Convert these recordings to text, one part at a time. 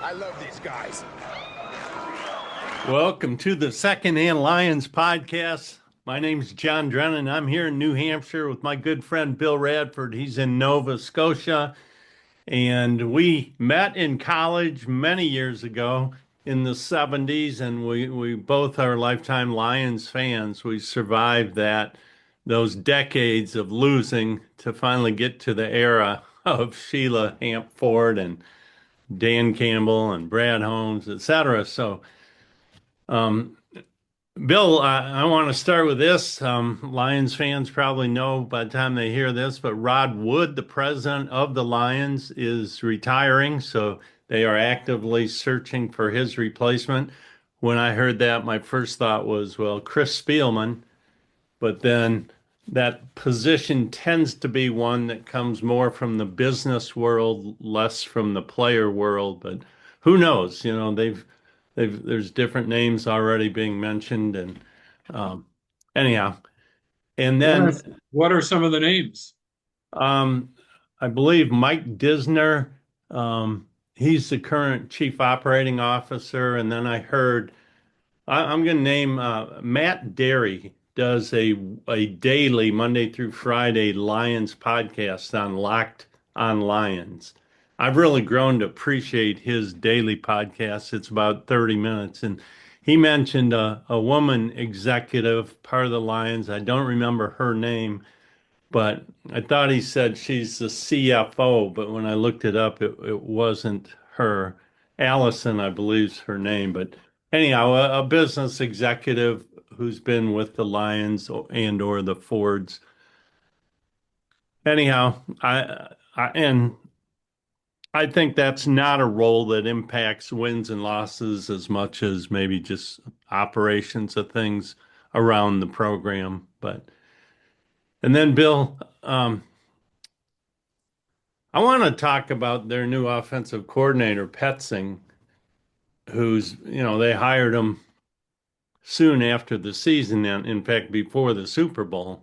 I love these guys. Welcome to the Secondhand Lions podcast. My name's John Drennan. I'm here in New Hampshire with my good friend Bill Radford. He's in Nova Scotia, and we met in college many years ago in the 70s, and we both are lifetime Lions fans. We survived those decades of losing to finally get to the era of Sheila Hamp Ford and Dan Campbell and Brad Holmes, etc. So, um, Bill, I want to start with this. Lions fans probably know by the time they hear this, but Rod Wood, the president of the Lions, is retiring. So they are actively searching for his replacement. When I heard that, my first thought was, well, Chris Spielman. But then that position tends to be one that comes more from the business world, less from the player world. But who knows? There's different names already being mentioned, and um, anyhow, and What are, then what are some of the names? um, I believe Mike Disner, he's the current chief operating officer, and then I heard I'm going to name Matt Derry does a daily Monday through Friday Lions podcast on Locked on Lions. I've really grown to appreciate his daily podcast. It's about 30 minutes. And he mentioned a woman executive, part of the Lions. I don't remember her name, but I thought he said she's the CFO. But when I looked it up, it wasn't her. Allison, I believe, is her name. But anyhow, a business executive who's been with the Lions and or the Fords. Anyhow, and I think that's not a role that impacts wins and losses as much as maybe just operations of things around the program. But and then Bill, I want to talk about their new offensive coordinator, Petzing, they hired him soon after the season, and in fact, before the Super Bowl.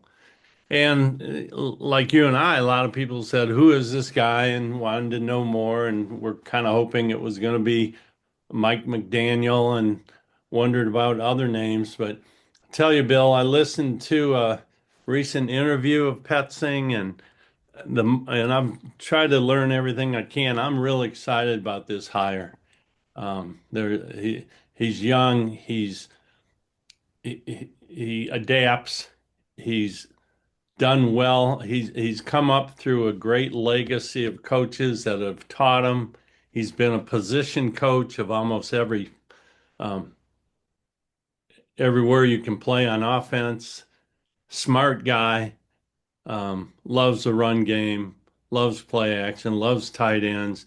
And like you and I, a lot of people said, who is this guy? And wanted to know more. And we're kind of hoping it was going to be Mike McDaniel and wondered about other names. But I tell you, Bill, I listened to a recent interview of Petzing and I've tried to learn everything I can. I'm really excited about this hire. He's young. He adapts. He's done well. He's come up through a great legacy of coaches that have taught him. He's been a position coach of almost um, everywhere you can play on offense. Smart guy. Loves the run game. Loves play action. Loves tight ends.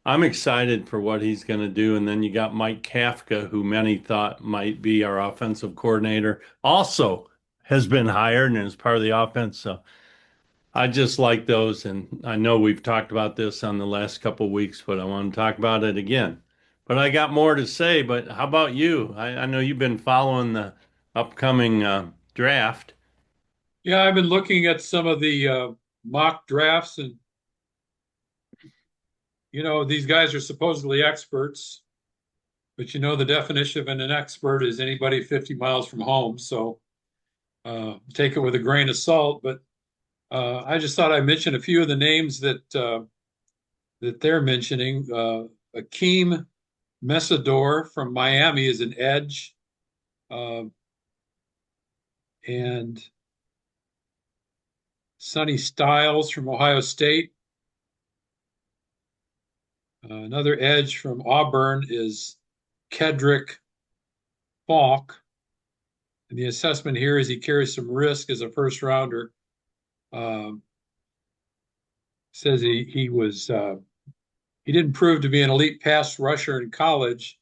I'm excited for what he's going to do. And then you got Mike Kafka, who many thought might be our offensive coordinator, also has been hired and is part of the offense. So I just like those. And I know we've talked about this on the last couple of weeks, but I want to talk about it again. But I got more to say. But how about you? I know you've been following the upcoming draft. Yeah, I've been looking at some of the mock drafts, and these guys are supposedly experts, but the definition of an expert is anybody 50 miles from home. So take it with a grain of salt. But I just thought I'd mention a few of the names that they're mentioning. Akeem Mesidor from Miami is an edge, and Sonny Styles from Ohio State. Another edge from Auburn is Kedrick Falk. And the assessment here is he carries some risk as a first rounder. Says he didn't prove to be an elite pass rusher in college,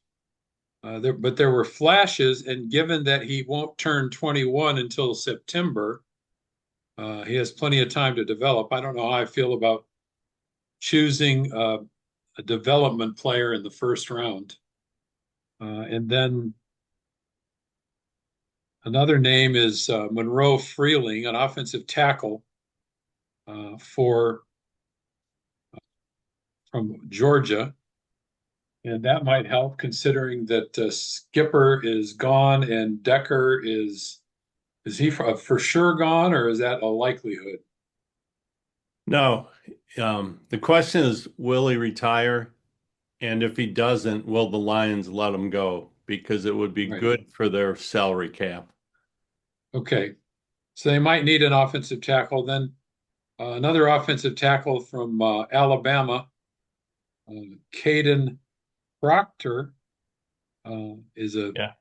but there were flashes. And given that he won't turn 21 until September, he has plenty of time to develop. I don't know how I feel about choosing a development player in the first round. And then another name is Monroe Freeling, an offensive tackle from Georgia. And that might help considering that Skipper is gone and Decker is he for sure gone, or is that a likelihood? No, the question is, will he retire? And if he doesn't, will the Lions let him go? Because it would be Right. good for their salary cap. Okay. So they might need an offensive tackle. Then another offensive tackle from Alabama, Caden Proctor, is a Yeah.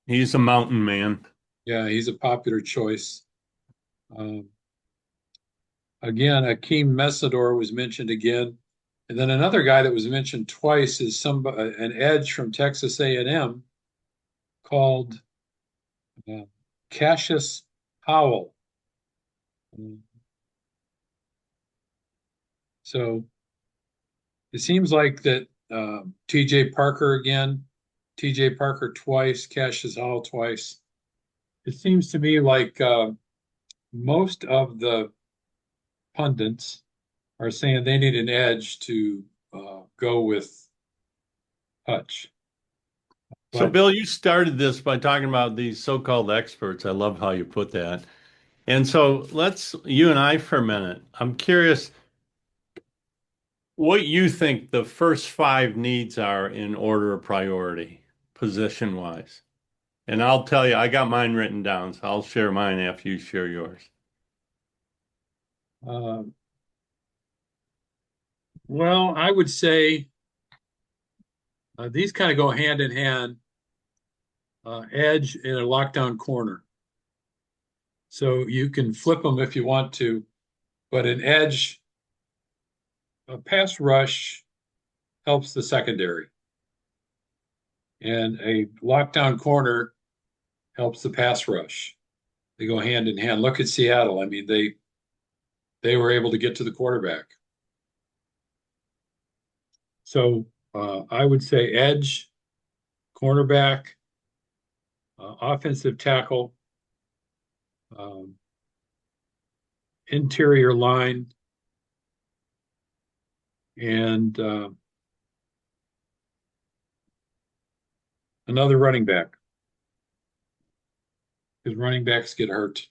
He's a mountain man. yeah, he's a popular choice. Um, Again, Akeem Mesidor was mentioned again, and then another guy that was mentioned twice is an edge from Texas A&M called uh, Cassius Howell. So it seems like that T.J. Parker again, T.J. Parker twice, Cassius Howell twice. It seems to me like most of the pundits are saying they need an edge to go with Hutch. So, But Bill, you started this by talking about these so-called experts. I love how you put that. And so let's, you and I for a minute. I'm curious what you think the first five needs are in order of priority, position-wise. And I'll tell you, I got mine written down, so I'll share mine after you share yours. uh, well, I would say these kind of go hand in hand, edge and a lockdown corner. So you can flip them if you want to, but an edge, a pass rush helps the secondary, and a lockdown corner helps the pass rush. They go hand in hand. Look at Seattle. I mean, they were able to get to the quarterback. So I would say edge, cornerback, offensive tackle, um, interior line, and another running back because running backs get hurt.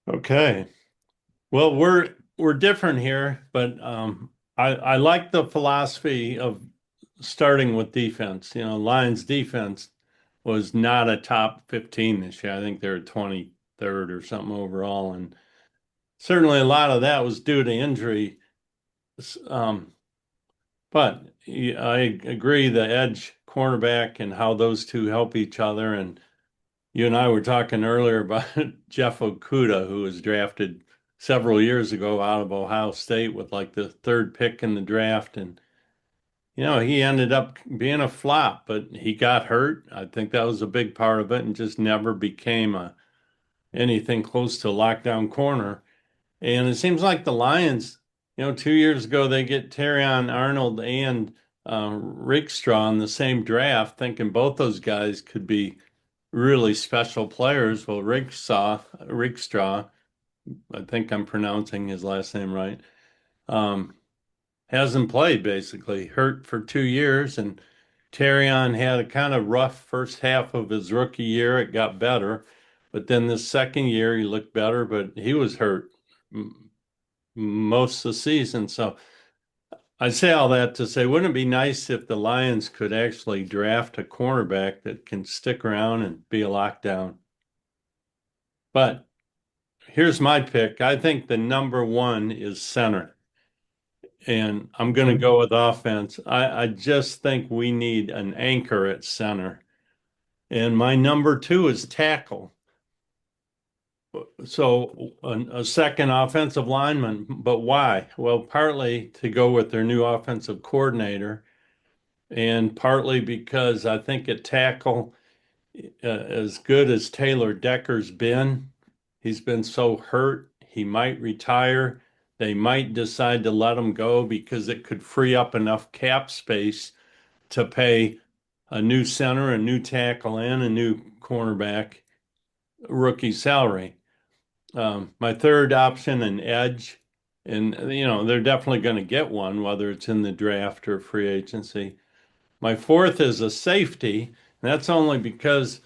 Okay. Well, we're different here, but I like the philosophy of starting with defense. You know, Lions defense was not a top 15 this year. I think they're 23rd or something overall, and certainly a lot of that was due to injury. Um, but I agree the edge cornerback and how those two help each other. And you and I were talking earlier about Jeff Okudah, who was drafted several years ago out of Ohio State with like the third pick in the draft. And, you know, he ended up being a flop, but he got hurt. I think that was a big part of it and just never became anything close to a lockdown corner. And it seems like the Lions, you know, 2 years ago, they get Terrion Arnold and Rakestraw in the same draft, thinking both those guys could be really special players. Well, Rakestraw, I think I'm pronouncing his last name right, um, hasn't played basically, hurt for 2 years. And Terrion had a kind of rough first half of his rookie year. It got better. But then the second year, he looked better, but he was hurt most of the season. So I say all that to say, wouldn't it be nice if the Lions could actually draft a cornerback that can stick around and be a lockdown? But here's my pick. I think the number one is center. And I'm going to Okay. go with offense. I just think we need an anchor at center. And my number two is tackle. So a second offensive lineman, but why? Well, partly to go with their new offensive coordinator, and partly because I think at tackle, as good as Taylor Decker's been, he's been so hurt, he might retire. They might decide to let him go because it could free up enough cap space to pay a new center, a new tackle, and a new cornerback rookie salary. My third option, an edge. And, they're definitely going to get one, whether it's in the draft or free agency. My fourth is a safety. And that's only because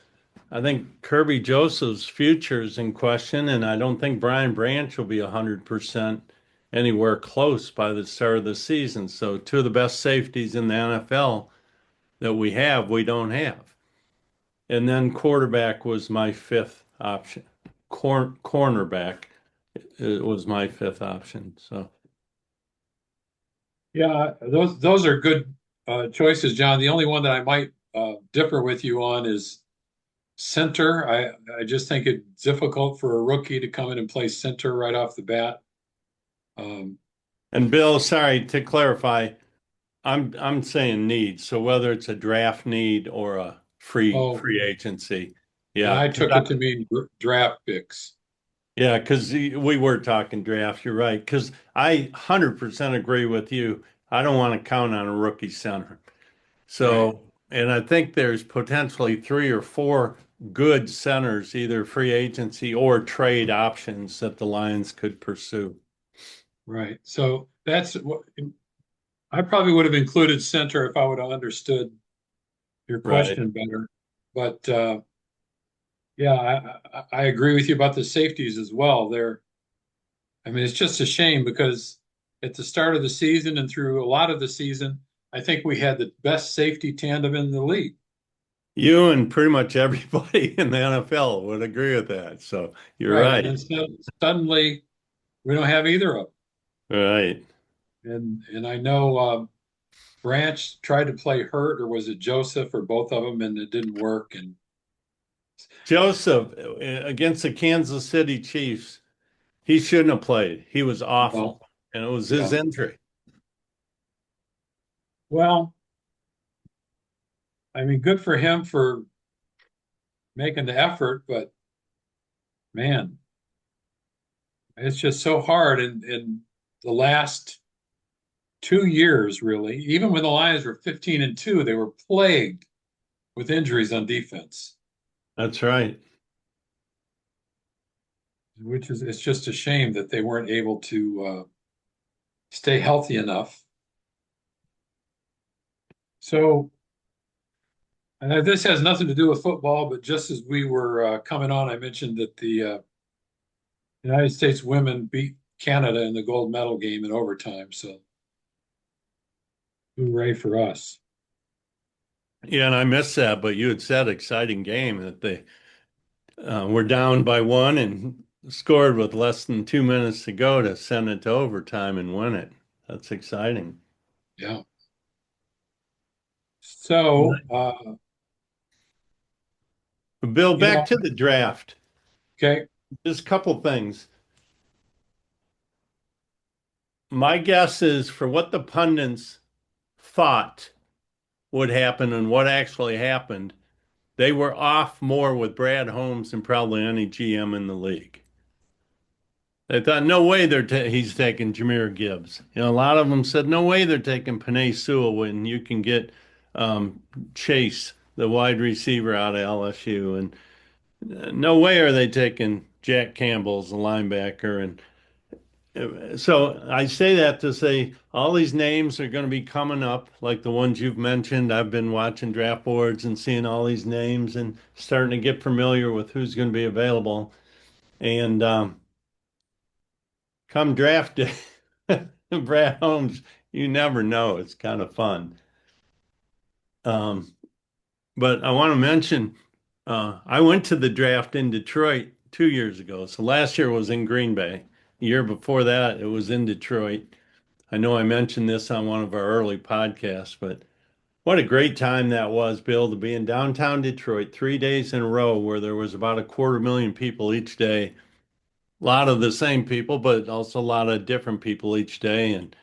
I think Kirby Joseph's future is in question, and I don't think Brian Branch will be 100% anywhere close by the start of the season. So, two of the best safeties in the NFL that we have, we don't have. And then quarterback was my fifth option. Cornerback was my fifth option. So, Yeah, those are good choices, John. The only one that I might differ with you on is center. I just think it's difficult for a rookie to come in and play center right off the bat. Um, and Bill, sorry to clarify, I'm saying need. So whether it's a draft need or a oh, free agency, and yeah, I took it to mean draft picks. yeah, because we were talking drafts. You're right. Because I 100% agree with you. I don't want to count on a rookie center. Right, So, and I think there's potentially three or four good centers, either free agency or trade options that the Lions could pursue. right. So that's what I probably would have included center if I would have understood your Right. question better. But yeah, I agree with you about the safeties as well. I mean, it's just a shame because at the start of the season and through a lot of the season, I think we had the best safety tandem in the league. You and pretty much everybody in the NFL would agree with that. So you're Right. And right. then suddenly we don't have either of Right. them. And I know Branch tried to play hurt, or was it Joseph, or both of them, and it didn't work. And Joseph against the Kansas City Chiefs, he shouldn't have played. He was well, awful, and it was his yeah. injury. Well, I mean, good for him for making the effort, but man, it's just so hard. In the last 2 years, really, even when the Lions were 15-2, they were plagued with injuries on defense, That's right. which is it's just a shame that they weren't able to stay healthy enough. So this has nothing to do with football, but just as we were coming on, I mentioned that the United States women beat Canada in the gold medal game in overtime. So hooray for us. Yeah, and I missed that, but you had said exciting game that they were down by one and scored with less than 2 minutes to go to send it to overtime and win it. That's exciting. Yeah. So, Bill, you back know, to the draft. okay. Just a couple things. My guess is for what the pundits thought would happen and what actually happened, they were off more with Brad Holmes than probably any GM in the league. They thought, no way he's taking Jahmyr Gibbs. A lot of them said, no way they're taking Penei Sewell when you can get um, Chase, the wide receiver out of LSU. And no way are they taking Jack Campbell as a linebacker. And so I say that to say all these names are going to be coming up, like the ones you've mentioned. I've been watching draft boards and seeing all these names and starting to get familiar with who's going to be available. And come draft day, Brad Holmes, you never know. It's kind of fun. Um, but I want to mention, I went to the draft in Detroit 2 years ago. So last year was in Green Bay. The year before that, it was in Detroit. I know I mentioned this on one of our early podcasts, but what a great time that was, Bill, to be in downtown Detroit 3 days in a row where there was about a 250,000 people each day. A lot of the same people, but also a lot of different people each day. And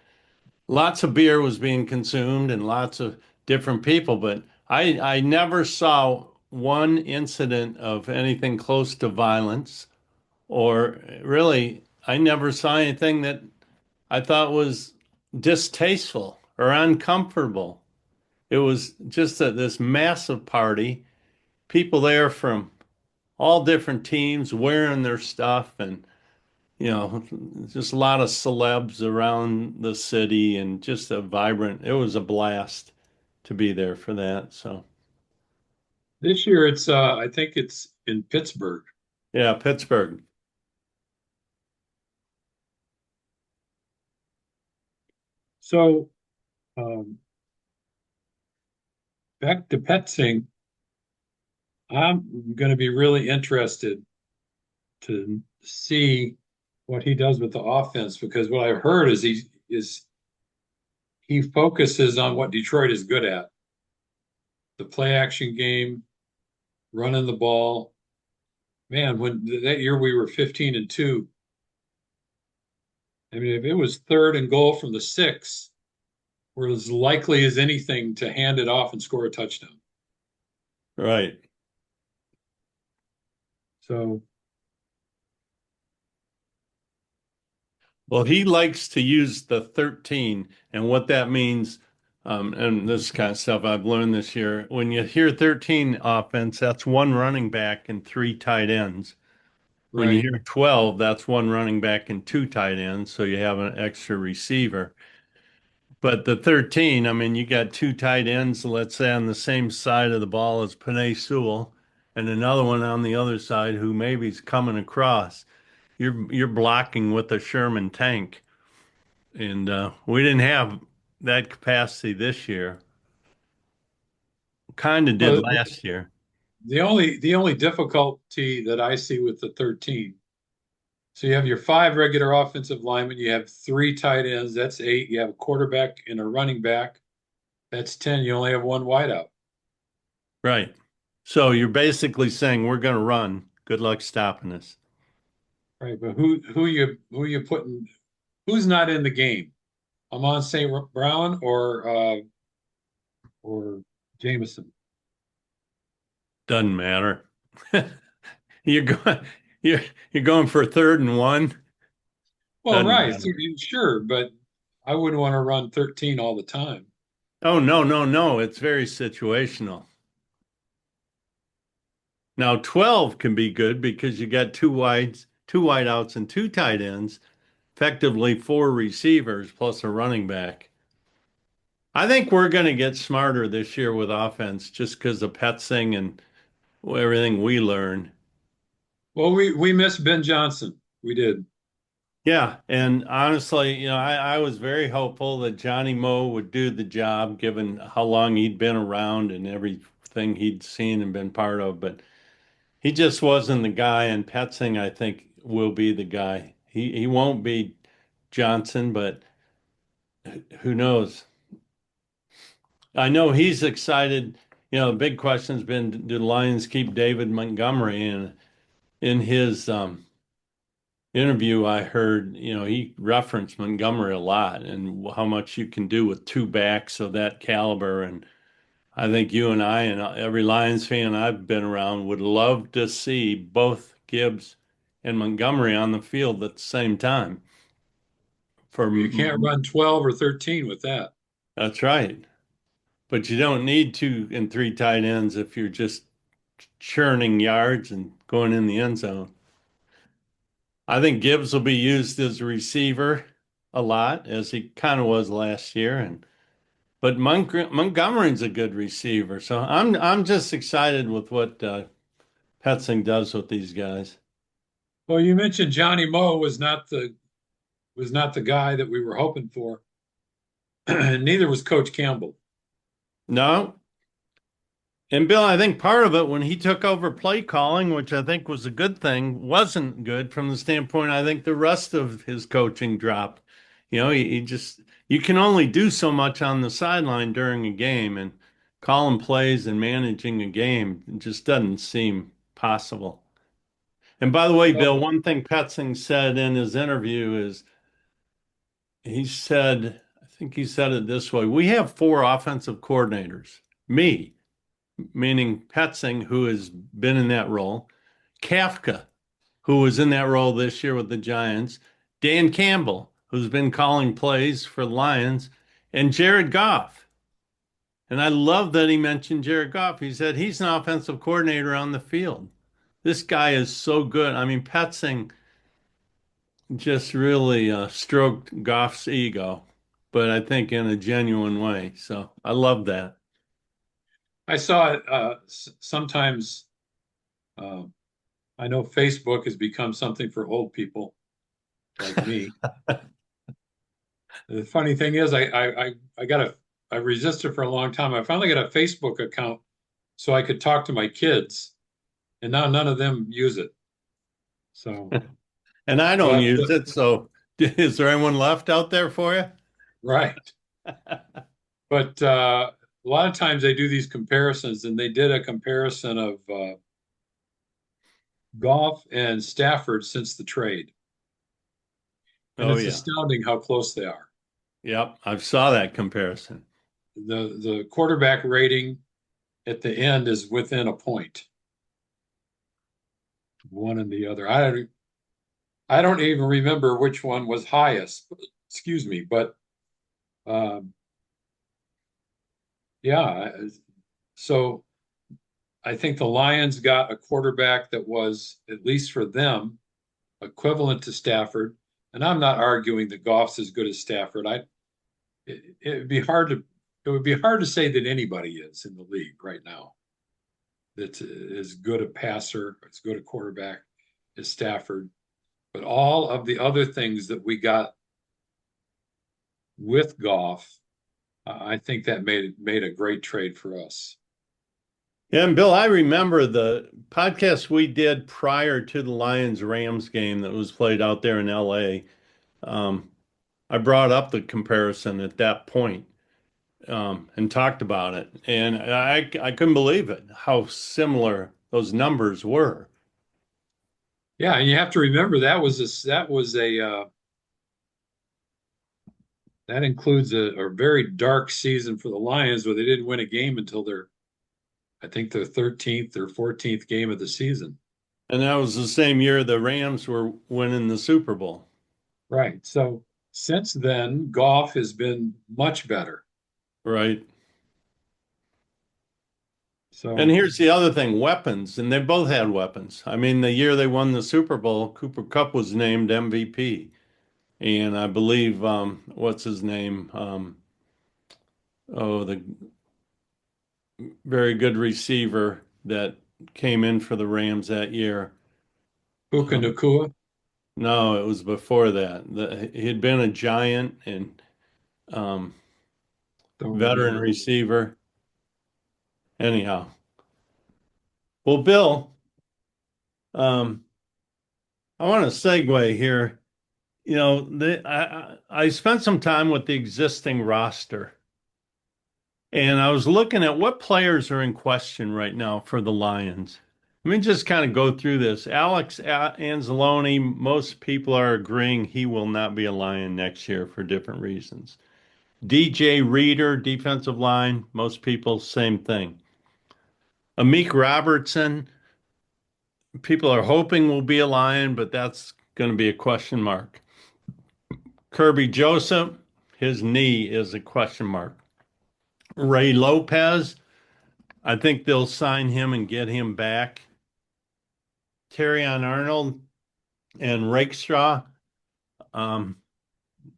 lots of beer was being consumed and lots of different people. But I never saw one incident of anything close to violence, or really, I never saw anything that I thought was distasteful or uncomfortable. It was just this massive party, people there from all different teams wearing their stuff. And you know, just a lot of celebs around the city and just a vibrant, it was a blast to be there for that. So, This year it's I think it's in Pittsburgh. yeah, Pittsburgh. So um, back to Petzing, I'm going to be really interested to see what he does with the offense because what I've heard is he focuses on what Detroit is good at, the play action game, running the ball. Man, when that year we were 15-2, I mean, if it was third and goal from the six, we're as likely as anything to hand it off and score a touchdown. Right. So, Well, he likes to use the 13, and what that means, and this kind of stuff I've learned this year. When you hear 13 offense, that's one running back and three tight ends. When you right. hear 12, that's one running back and two tight ends, so you have an extra receiver. But the 13, I mean, you got two tight ends, let's say on the same side of the ball as Panay Sewell, and another one on the other side who maybe's coming across. You're blocking with a Sherman tank. And we didn't have that capacity this year. Kind of did Well, last year. the only difficulty that I see with the 13. So you have your five regular offensive linemen, you have three tight ends, that's eight. You have a quarterback and a running back, that's 10. You only have one wideout. Right. So you're basically saying we're going to run. Good luck stopping us. Right. But who you putting who's not in the game? Amon St. Brown or Jameson? Doesn't matter. You're going you're you're going for a third and one. Well, Doesn't right. matter. Sure, but I wouldn't want to run 13 all the time. Oh no, no, no. It's very situational. Now 12 can be good because you got two wideouts and two tight ends, effectively four receivers plus a running back. I think we're going to get smarter this year with offense just because of Petzing and everything we learned. Well, we missed Ben Johnson. We did. Yeah, and honestly, I was very hopeful that Johnny Moe would do the job given how long he'd been around and everything he'd seen and been part of, but he just wasn't the guy, and Petzing, I think, will be the guy. He won't be Johnson, but who knows? I know he's excited. The big question's been, do the Lions keep David Montgomery? And in his interview, I heard, he referenced Montgomery a lot and how much you can do with two backs of that caliber. And I think you and I and every Lions fan I've been around would love to see both Gibbs and Montgomery on the field at the same time. For You can't run 12 or 13 with that. That's right. But you don't need two and three tight ends if you're just churning yards and going in the end zone. I think Gibbs will be used as a receiver a lot, as he kind of was last year, and but Montgomery's a good receiver, so I'm just excited with what Petzing does with these guys. Well, you mentioned Johnny Moe was not the guy that we were hoping for. Neither was Coach Campbell. No, and Bill, I think part of it when he took over play calling, which I think was a good thing, wasn't good from the standpoint I think the rest of his coaching dropped. He just you can only do so much on the sideline during a game, and calling plays and managing a game just doesn't seem possible. And by the way, Bill, Well, one thing Petzing said in his interview is he said, I think he said it this way: we have four offensive coordinators. Me, meaning Petzing, who has been in that role, Kafka, who was in that role this year with the Giants, Dan Campbell, who's been calling plays for the Lions, and Jared Goff. And I love that he mentioned Jared Goff. He said he's an offensive coordinator on the field. This guy is so good. I mean, Petzing, just really stroked Goff's ego, but I think in a genuine way. So I love that. I saw it sometimes. Uh, I know Facebook has become something for old people like me. The funny thing is, I got I resisted for a long time. I finally got a Facebook account so I could talk to my kids, and now none of them use it. So, And I don't but use it. So is there anyone left out there for you? right. But a lot of times they do these comparisons, and they did a comparison of Goff and Stafford since the trade, and Oh it's yeah. astounding how close they are. Yep. I saw that comparison. The quarterback rating at the end is within a point, one and the other. I don't even remember which one was highest. Excuse me, but um, yeah. So I think the Lions got a quarterback that was, at least for them, equivalent to Stafford. And I'm not arguing that Goff's as good as Stafford. It would be hard to say that anybody is in the league right now that's as good a passer, as good a quarterback as Stafford. But all of the other things that we got with Goff, I think that made a great trade for us. Yeah, and Bill, I remember the podcast we did prior to the Lions Rams game that was played out there in LA. I brought up the comparison at that point, and talked about it, and I couldn't believe it how similar those numbers were. Yeah, and you have to remember that includes a very dark season for the Lions where they didn't win a game until I think their 13th or 14th game of the season. And that was the same year the Rams were winning the Super Bowl. Right. So since then, Goff has been much better. Right. And So here's the other thing, weapons, and they both had weapons. I mean, the year they won the Super Bowl, Cooper Kupp was named MVP. And I believe what's his name? The very good receiver that came in for the Rams that year. Puka Um, Nakua, no, it was before that. He'd been a giant and um, don't veteran remember. receiver. Anyhow, well, Bill, um, I want to segue here. You know, I spent some time with the existing roster, and I was looking at what players are in question right now for the Lions. Let me just kind of go through this. Alex Anzalone, most people are agreeing he will not be a Lion next year for different reasons. DJ Reader, defensive line, most people, same thing. Amik Robertson, people are hoping will be a Lion, but that's going to be a question mark. Kirby Joseph, his knee is a question mark. Ray Lopez, I think they'll sign him and get him back. Terrion Arnold and Rakestraw, um,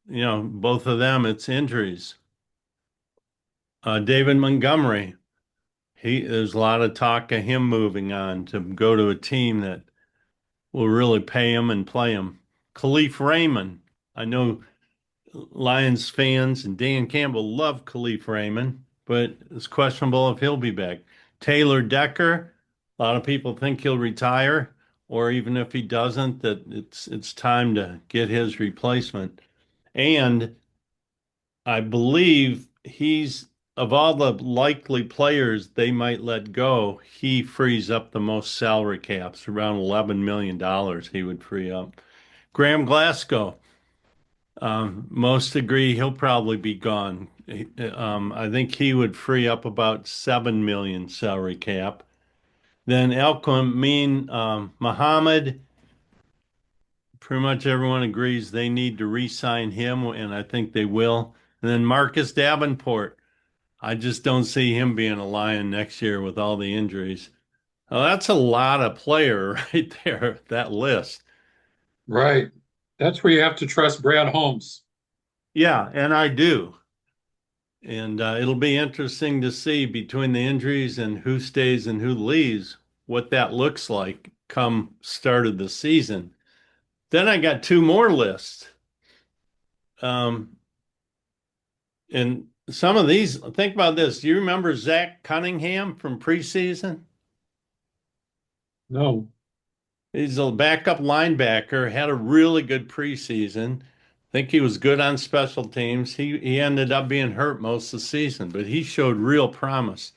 both of them, it's injuries. David Montgomery, there's a lot of talk of him moving on to go to a team that will really pay him and play him. Khalif Raymond, I know Lions fans and Dan Campbell love Khalif Raymond, but it's questionable if he'll be back. Taylor Decker, a lot of people think he'll retire, or even if he doesn't, that it's time to get his replacement. And I believe he's of all the likely players they might let go, he frees up the most salary caps, around $11 million he would free up. Graham Glasgow, most agree he'll probably be gone. I think he would free up about 7 million salary cap. Then El Mean Muhammad, pretty much everyone agrees they need to re-sign him, and I think they will. And then Marcus Davenport, I just don't see him being a Lion next year with all the injuries. Oh, that's a lot of player right there, that list. Right. That's where you have to trust Brad Holmes. Yeah, and I do. And it'll be interesting to see between the injuries and who stays and who leaves what that looks like come start of the season. Then I got two more lists. Um, and some of these, think about this. Do you remember Zach Cunningham from preseason? No, He's a backup linebacker, had a really good preseason. I think he was good on special teams. He ended up being hurt most of the season, but he showed real promise.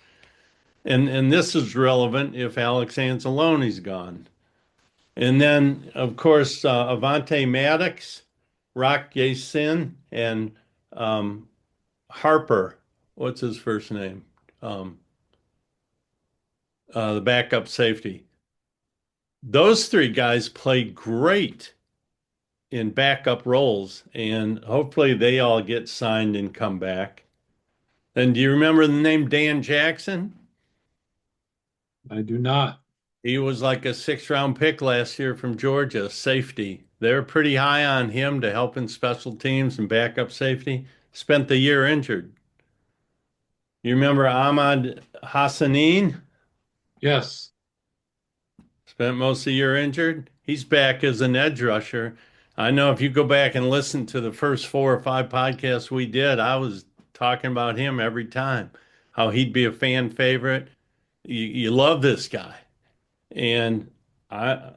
And this is relevant if Alex Anzalone's gone. And then, of course, Avante Maddox, Rock Sin, and um, Harper. What's his first name? Um, the backup safety. Those three guys played great in backup roles, and hopefully they all get signed and come back. And do you remember the name Dan Jackson? I do not. He was like a six-round pick last year from Georgia, safety. They're pretty high on him to help in special teams and backup safety. Spent the year injured. You remember Ahmad Hassanin? Yes, Spent most of the year injured. He's back as an edge rusher. I know if you go back and listen to the first four or five podcasts we did, I was talking about him every time, how he'd be a fan favorite. You love this guy. And I,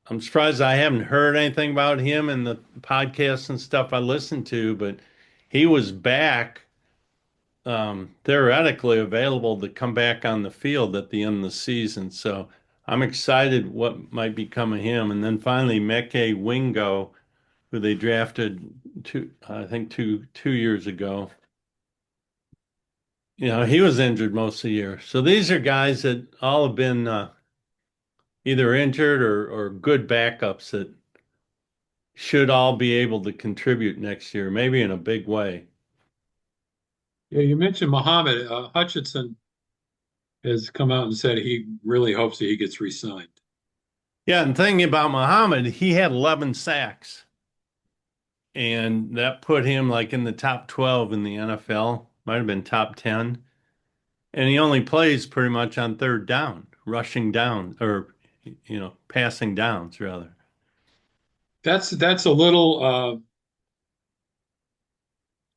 I'm surprised I haven't heard anything about him in the podcasts and stuff I listened to, but he was back, theoretically available to come back on the field at the end of the season. So I'm excited what might become of him. And then finally, Meke Wingo, who they drafted I think two years ago. He was injured most of the year. So these are guys that all have been either injured or good backups that should all be able to contribute next year, maybe in a big way. yeah. You mentioned Muhammad Hutchinson has come out and said he really hopes that he gets re-signed. Yeah, and thinking about Muhammad, he had 11 sacks, and that put him like in the top 12 in the NFL, might have been top 10. And he only plays pretty much on third down, rushing down, or, passing downs rather. That's a little.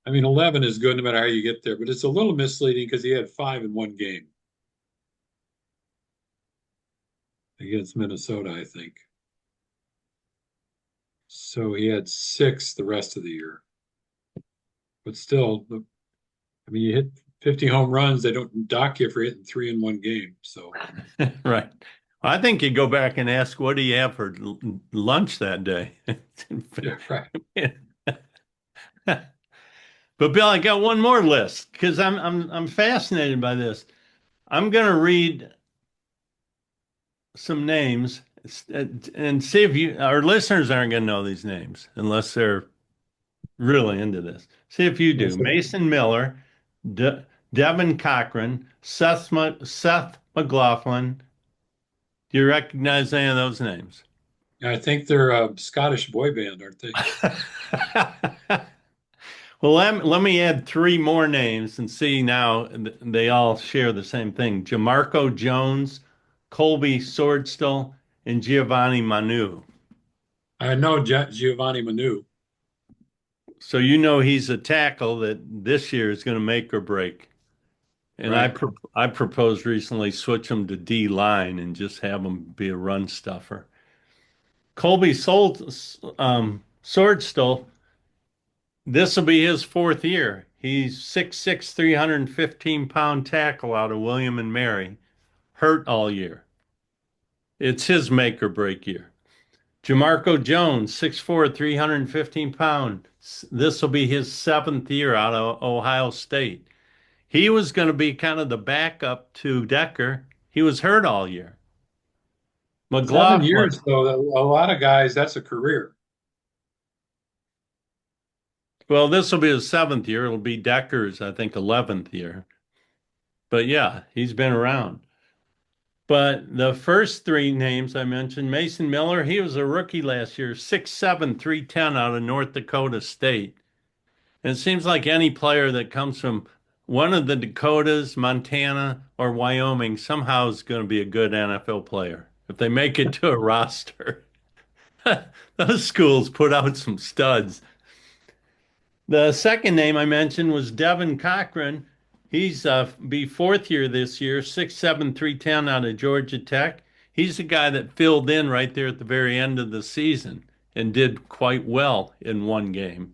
I mean, 11 is good no matter how you get there, but it's a little misleading because he had five in one game against Minnesota, I think. So he had six the rest of the year. But still, I mean, you hit 50 home runs, they don't dock you for hitting three in one game. So, Right. I think you go back and ask, what do you have for lunch that day? yeah, right. But Bill, I got one more list because I'm fascinated by this. I'm going to read some names and see if our listeners aren't going to know these names unless they're really into this. See if you do. Yes, Mason Miller, Devin Cochran, Seth McLaughlin. Do you recognize any of those names? I think they're a Scottish boy band, aren't they? Well, let me add three more names and see now they all share the same thing. Jamarco Jones, Colby Swordstill, and Giovanni Manu. I know Giovanni Manu. So he's a tackle that this year is going to make or break. And Right. I proposed recently switch him to D line and just have him be a run stuffer. Colby Swordstill, this will be his fourth year. He's 6'6", 315-pound tackle out of William and Mary, hurt all year. It's his make or break year. Jamarco Jones, 6'4", 315 pounds. This will be his seventh year out of Ohio State. He was going to be kind of the backup to Decker. He was hurt all year. 7 years, McLaughlin, though, a lot of guys, that's a career. well, this will be his seventh year. It'll be Decker's, I think, 11th year. But yeah, he's been around. But the first three names I mentioned, Mason Miller, he was a rookie last year, 6'7", 310 out of North Dakota State. And it seems like any player that comes from one of the Dakotas, Montana, or Wyoming somehow is going to be a good NFL player if they make it to a roster. Those schools put out some studs. The second name I mentioned was Devin Cochran. He's be fourth year this year, 6'7", 310 out of Georgia Tech. He's the guy that filled in right there at the very end of the season and did quite well in one game.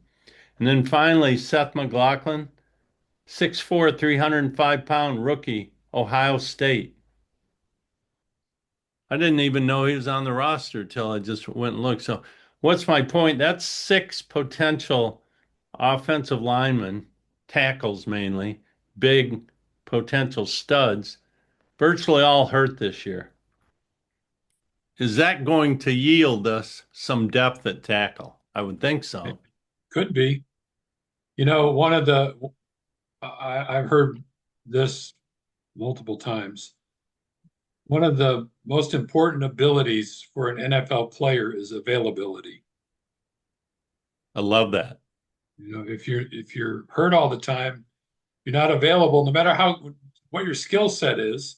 And then finally, Seth McLaughlin, 6'4", 305-pound rookie, Ohio State. I didn't even know he was on the roster till I just went and looked. So, what's my point? That's six potential offensive linemen, tackles mainly, big potential studs, virtually all hurt this year. Is that going to yield us some depth at tackle? I would think It so. could be. One of I've heard this multiple times. One of the most important abilities for an NFL player is availability. I love that. If you're hurt all the time, you're not available, no matter what your skill set is.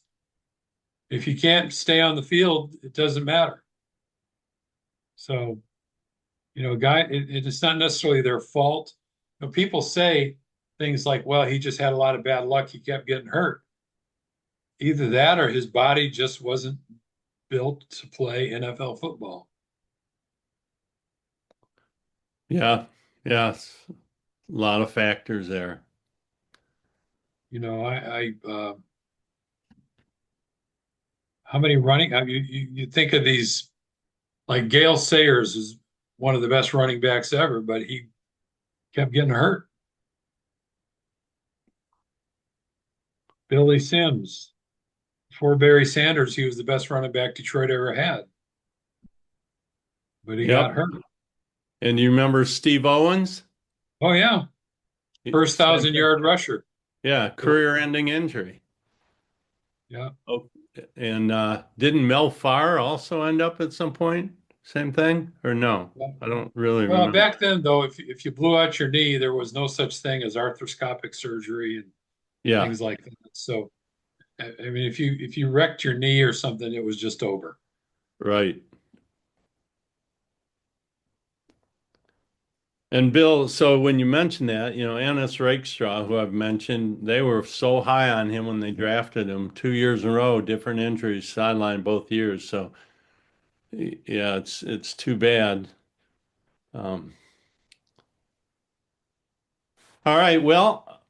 If you can't stay on the field, it doesn't matter. So, it's not necessarily their fault. People say things like, "Well, he just had a lot of bad luck. He kept getting hurt." Either that or his body just wasn't built to play NFL football. Yeah, yes, a lot of factors there. How many running? You think of these like Gale Sayers is one of the best running backs ever, but he kept getting hurt. Billy Sims, before Barry Sanders, he was the best running back Detroit ever had, but he got Yep. hurt. And you remember Steve Owens? Oh yeah, first Same thousand thing. yard rusher. Yeah, career-ending injury. Yeah. Oh, and didn't Mel Farr also end up at some point? Same thing, or no? I don't really Well, remember. back then though, if you blew out your knee, there was no such thing as arthroscopic surgery and Yeah, things like that. So I mean, if you wrecked your knee or something, it was just over. right. And Bill, so when you mentioned that, Ennis Rakestraw, who I've mentioned, they were so high on him when they drafted him 2 years in a row, different injuries, sidelined both years. So yeah, it's too bad. Um, all right, well,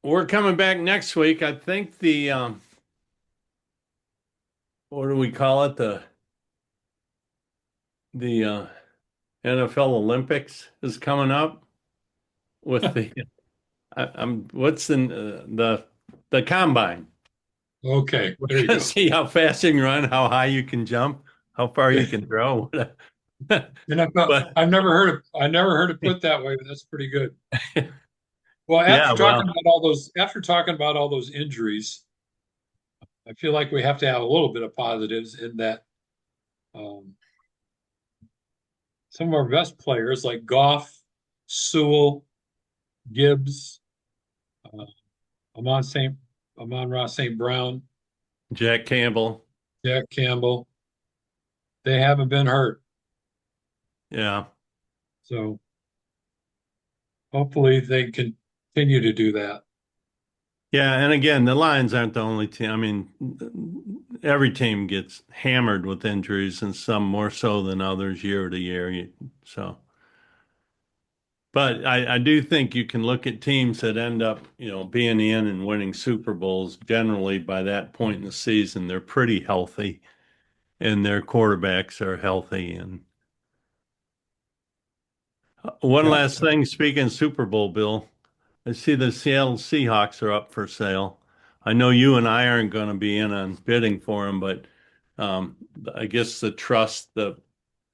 we're coming back next week. I think the what do we call it? The NFL Olympics is coming up with the what's the combine. Okay, We're there you gonna go. see how fast you can run, how high you can jump, how far you can throw. But I never heard it put that way, but that's pretty good. Well, yeah, well, after talking about all those injuries, I feel like we have to have a little bit of positives in that um, some of our best players like Goff, Sewell, Gibbs, uh, Amon St. Amon Ross St. Brown, Jack Campbell. Jack Campbell, they haven't been hurt. Yeah. So hopefully they continue to do that. Yeah, and again, the Lions aren't the only team. I mean, every team gets hammered with injuries, and some more so than others year to year. So, but I do think you can look at teams that end up, being in and winning Super Bowls. Generally, by that point in the season, they're pretty healthy, and their quarterbacks are healthy. And one Yeah. last thing, speaking of Super Bowl, Bill, I see the Seattle Seahawks are up for sale. I know you and I aren't going to be in on bidding for them, but um, I guess the trust,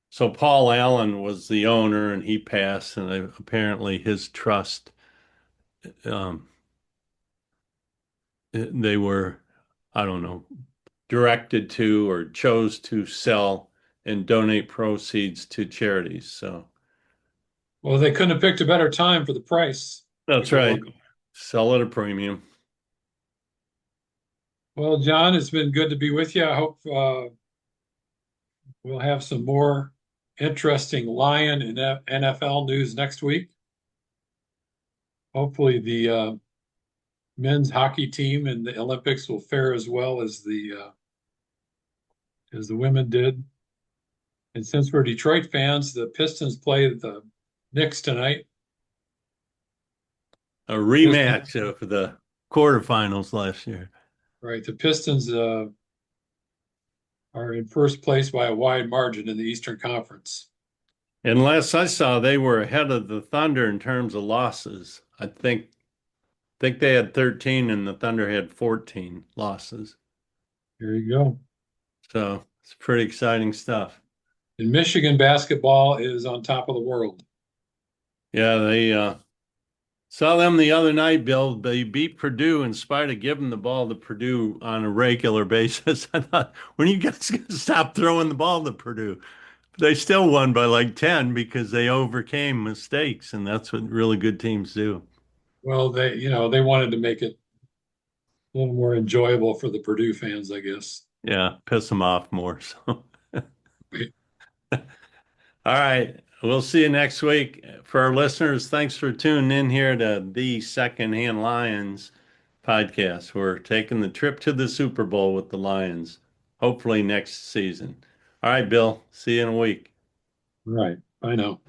so Paul Allen was the owner and he passed, and apparently his trust, um, they were, I don't know, directed to or chose to sell and donate proceeds to charities. So Well, they couldn't have picked a better time for the price to that's go right. up. Sell at a premium. Well, John, it's been good to be with you. I hope we'll have some more interesting Lion and NFL news next week. Hopefully, the men's hockey team in the Olympics will fare as well as the women did. And since we're Detroit fans, the Pistons play the Knicks tonight. A Pistons, rematch of the quarterfinals last year. right? The Pistons are in first place by a wide margin in the Eastern Conference. And last I saw, they were ahead of the Thunder in terms of losses. I think they had 13 and the Thunder had 14 losses. Here you go. So it's pretty exciting stuff. And Michigan basketball is on top of the world. Yeah, they saw them the other night, Bill. They beat Purdue in spite of giving the ball to Purdue on a regular basis. I thought, when are you guys going to stop throwing the ball to Purdue? They still won by like 10 because they overcame mistakes, and that's what really good teams do. Well, they wanted to make it a little more enjoyable for the Purdue fans, I guess. Yeah, piss them off more. So, all right. We'll see you next week. For our listeners, thanks for tuning in here to the Secondhand Lions podcast. We're taking the trip to the Super Bowl with the Lions, hopefully next season. All right, Bill. See you in a week. Right. I know.